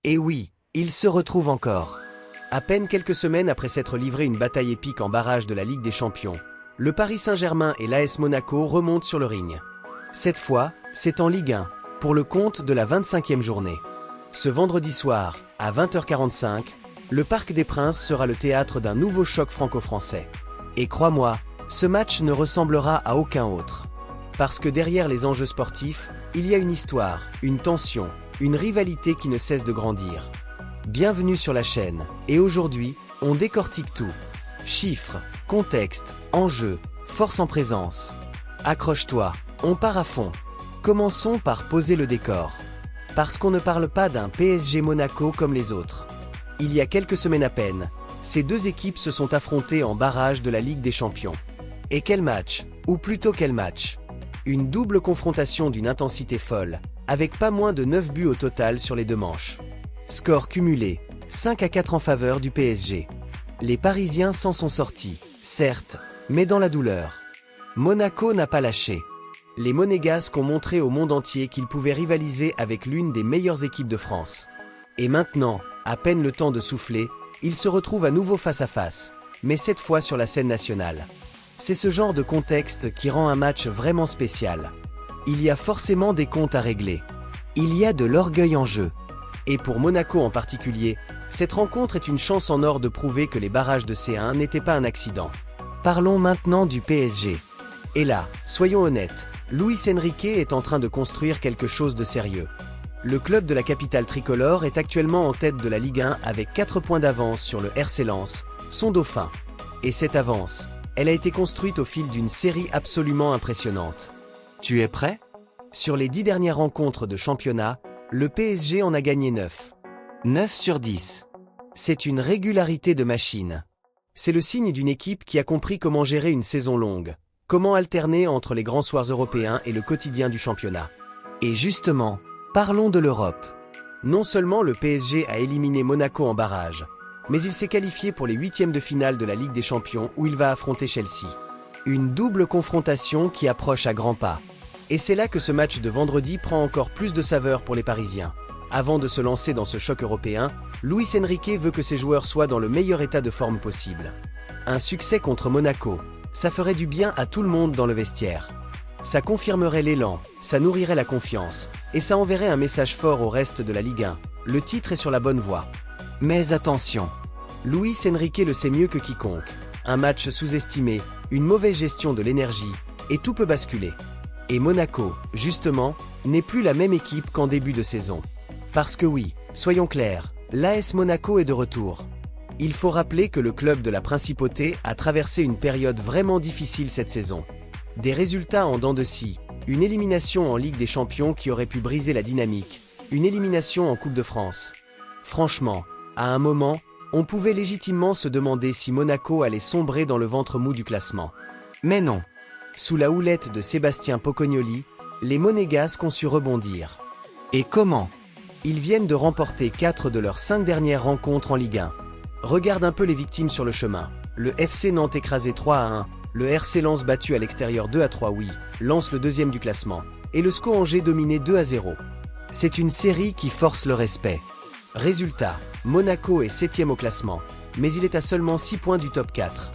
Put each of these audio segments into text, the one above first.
Et oui, ils se retrouvent encore. À peine quelques semaines après s'être livré une bataille épique en barrage de la Ligue des Champions, le Paris Saint-Germain et l'AS Monaco remontent sur le ring. Cette fois, c'est en Ligue 1, pour le compte de la 25e journée. Ce vendredi soir, à 20h45, le Parc des Princes sera le théâtre d'un nouveau choc franco-français. Et crois-moi, ce match ne ressemblera à aucun autre. Parce que derrière les enjeux sportifs, il y a une histoire, une tension, une rivalité qui ne cesse de grandir. Bienvenue sur la chaîne, et aujourd'hui, on décortique tout. Chiffres, contexte, enjeux, force en présence. Accroche-toi, on part à fond. Commençons par poser le décor. Parce qu'on ne parle pas d'un PSG Monaco comme les autres. Il y a quelques semaines à peine, ces deux équipes se sont affrontées en barrage de la Ligue des Champions. Et quel match, ou plutôt quel match. Une double confrontation d'une intensité folle, avec pas moins de 9 buts au total sur les deux manches. Score cumulé, 5-4 en faveur du PSG. Les Parisiens s'en sont sortis, certes, mais dans la douleur. Monaco n'a pas lâché. Les Monégasques ont montré au monde entier qu'ils pouvaient rivaliser avec l'une des meilleures équipes de France. Et maintenant, à peine le temps de souffler, ils se retrouvent à nouveau face à face, mais cette fois sur la scène nationale. C'est ce genre de contexte qui rend un match vraiment spécial. Il y a forcément des comptes à régler. Il y a de l'orgueil en jeu. Et pour Monaco en particulier, cette rencontre est une chance en or de prouver que les barrages de C1 n'étaient pas un accident. Parlons maintenant du PSG. Et là, soyons honnêtes, Luis Enrique est en train de construire quelque chose de sérieux. Le club de la capitale tricolore est actuellement en tête de la Ligue 1 avec 4 points d'avance sur le RC Lens, son dauphin. Et cette avance, elle a été construite au fil d'une série absolument impressionnante. Tu es prêt? Sur les 10 dernières rencontres de championnat, le PSG en a gagné 9. 9 sur 10. C'est une régularité de machine. C'est le signe d'une équipe qui a compris comment gérer une saison longue, comment alterner entre les grands soirs européens et le quotidien du championnat. Et justement, parlons de l'Europe. Non seulement le PSG a éliminé Monaco en barrage, mais il s'est qualifié pour les 8e de finale de la Ligue des Champions où il va affronter Chelsea. Une double confrontation qui approche à grands pas. Et c'est là que ce match de vendredi prend encore plus de saveur pour les Parisiens. Avant de se lancer dans ce choc européen, Luis Enrique veut que ses joueurs soient dans le meilleur état de forme possible. Un succès contre Monaco, ça ferait du bien à tout le monde dans le vestiaire. Ça confirmerait l'élan, ça nourrirait la confiance, et ça enverrait un message fort au reste de la Ligue 1. Le titre est sur la bonne voie. Mais attention, Luis Enrique le sait mieux que quiconque. Un match sous-estimé, une mauvaise gestion de l'énergie, et tout peut basculer. Et Monaco, justement, n'est plus la même équipe qu'en début de saison. Parce que oui, soyons clairs, l'AS Monaco est de retour. Il faut rappeler que le club de la Principauté a traversé une période vraiment difficile cette saison. Des résultats en dents de scie, une élimination en Ligue des Champions qui aurait pu briser la dynamique, une élimination en Coupe de France. Franchement, à un moment, on pouvait légitimement se demander si Monaco allait sombrer dans le ventre mou du classement. Mais non. Sous la houlette de Sébastien Pocognoli, les Monégasques ont su rebondir. Et comment? Ils viennent de remporter 4 de leurs 5 dernières rencontres en Ligue 1. Regarde un peu les victimes sur le chemin. Le FC Nantes écrasé 3-1, le RC Lens battu à l'extérieur 2-3, oui, Lens le 2e du classement, et le SCO Angers dominé 2-0. C'est une série qui force le respect. Résultat, Monaco est 7e au classement, mais il est à seulement 6 points du top 4.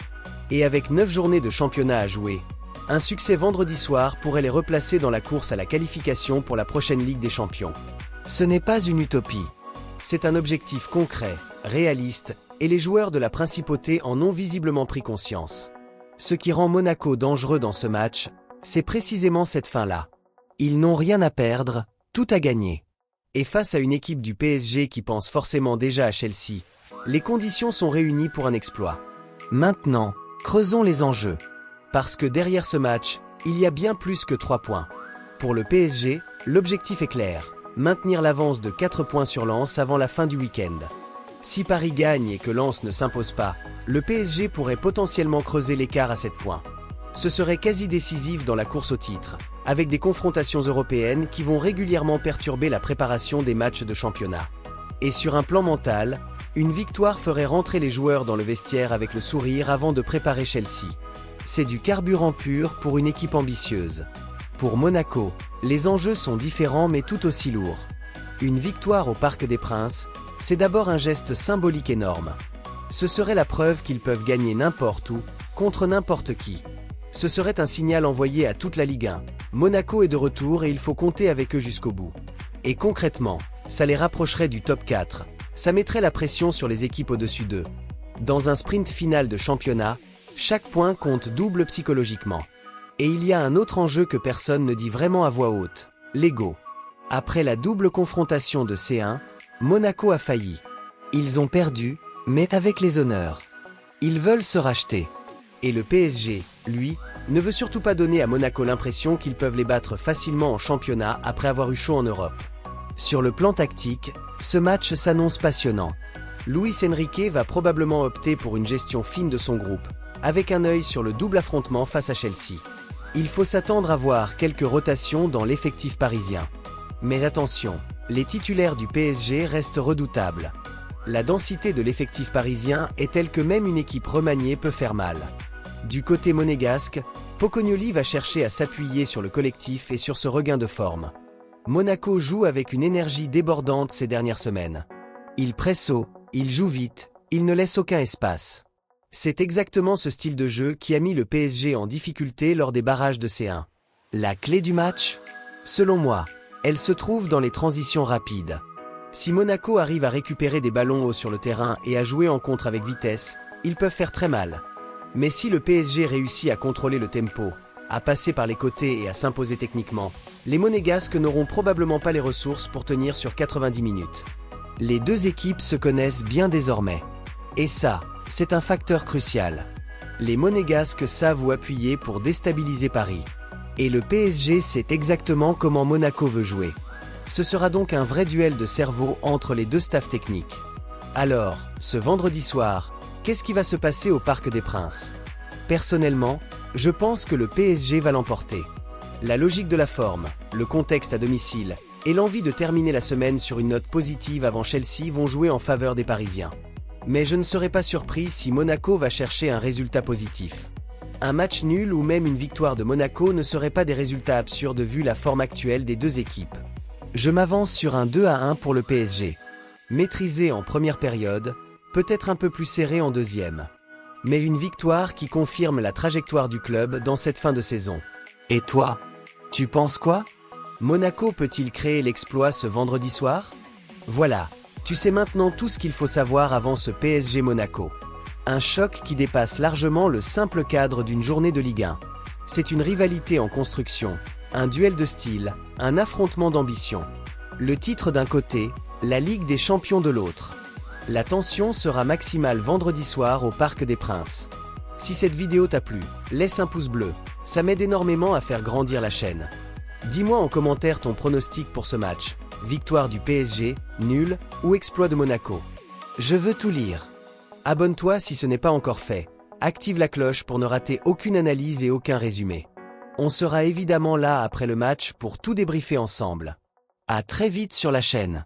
Et avec 9 journées de championnat à jouer, un succès vendredi soir pourrait les replacer dans la course à la qualification pour la prochaine Ligue des Champions. Ce n'est pas une utopie. C'est un objectif concret, réaliste, et les joueurs de la Principauté en ont visiblement pris conscience. Ce qui rend Monaco dangereux dans ce match, c'est précisément cette fin-là. Ils n'ont rien à perdre, tout à gagner. Et face à une équipe du PSG qui pense forcément déjà à Chelsea, les conditions sont réunies pour un exploit. Maintenant, creusons les enjeux. Parce que derrière ce match, il y a bien plus que 3 points. Pour le PSG, l'objectif est clair, maintenir l'avance de 4 points sur Lens avant la fin du week-end. Si Paris gagne et que Lens ne s'impose pas, le PSG pourrait potentiellement creuser l'écart à 7 points. Ce serait quasi décisif dans la course au titre, avec des confrontations européennes qui vont régulièrement perturber la préparation des matchs de championnat. Et sur un plan mental, une victoire ferait rentrer les joueurs dans le vestiaire avec le sourire avant de préparer Chelsea. C'est du carburant pur pour une équipe ambitieuse. Pour Monaco, les enjeux sont différents mais tout aussi lourds. Une victoire au Parc des Princes, c'est d'abord un geste symbolique énorme. Ce serait la preuve qu'ils peuvent gagner n'importe où, contre n'importe qui. Ce serait un signal envoyé à toute la Ligue 1. Monaco est de retour et il faut compter avec eux jusqu'au bout. Et concrètement, ça les rapprocherait du top 4. Ça mettrait la pression sur les équipes au-dessus d'eux. Dans un sprint final de championnat, chaque point compte double psychologiquement. Et il y a un autre enjeu que personne ne dit vraiment à voix haute, l'ego. Après la double confrontation de C1, Monaco a failli. Ils ont perdu, mais avec les honneurs. Ils veulent se racheter. Et le PSG, lui, ne veut surtout pas donner à Monaco l'impression qu'ils peuvent les battre facilement en championnat après avoir eu chaud en Europe. Sur le plan tactique, ce match s'annonce passionnant. Luis Enrique va probablement opter pour une gestion fine de son groupe, avec un œil sur le double affrontement face à Chelsea. Il faut s'attendre à voir quelques rotations dans l'effectif parisien. Mais attention, les titulaires du PSG restent redoutables. La densité de l'effectif parisien est telle que même une équipe remaniée peut faire mal. Du côté monégasque, Pocognoli va chercher à s'appuyer sur le collectif et sur ce regain de forme. Monaco joue avec une énergie débordante ces dernières semaines. Il presse haut, il joue vite, il ne laisse aucun espace. C'est exactement ce style de jeu qui a mis le PSG en difficulté lors des barrages de C1. La clé du match? Selon moi, elle se trouve dans les transitions rapides. Si Monaco arrive à récupérer des ballons hauts sur le terrain et à jouer en contre avec vitesse, ils peuvent faire très mal. Mais si le PSG réussit à contrôler le tempo, à passer par les côtés et à s'imposer techniquement, les Monégasques n'auront probablement pas les ressources pour tenir sur 90 minutes. Les deux équipes se connaissent bien désormais. Et ça, c'est un facteur crucial. Les Monégasques savent où appuyer pour déstabiliser Paris. Et le PSG sait exactement comment Monaco veut jouer. Ce sera donc un vrai duel de cerveau entre les deux staffs techniques. Alors, ce vendredi soir, qu'est-ce qui va se passer au Parc des Princes? Personnellement, je pense que le PSG va l'emporter. La logique de la forme, le contexte à domicile et l'envie de terminer la semaine sur une note positive avant Chelsea vont jouer en faveur des Parisiens. Mais je ne serais pas surpris si Monaco va chercher un résultat positif. Un match nul ou même une victoire de Monaco ne serait pas des résultats absurdes vu la forme actuelle des deux équipes. Je m'avance sur un 2-1 pour le PSG. Maîtrisé en première période, peut-être un peu plus serré en deuxième. Mais une victoire qui confirme la trajectoire du club dans cette fin de saison. Et toi? Tu penses quoi? Monaco peut-il créer l'exploit ce vendredi soir? Voilà, tu sais maintenant tout ce qu'il faut savoir avant ce PSG Monaco. Un choc qui dépasse largement le simple cadre d'une journée de Ligue 1. C'est une rivalité en construction, un duel de style, un affrontement d'ambition. Le titre d'un côté, la Ligue des Champions de l'autre. La tension sera maximale vendredi soir au Parc des Princes. Si cette vidéo t'a plu, laisse un pouce bleu, ça m'aide énormément à faire grandir la chaîne. Dis-moi en commentaire ton pronostic pour ce match, victoire du PSG, nul ou exploit de Monaco. Je veux tout lire. Abonne-toi si ce n'est pas encore fait, active la cloche pour ne rater aucune analyse et aucun résumé. On sera évidemment là après le match pour tout débriefer ensemble. À très vite sur la chaîne.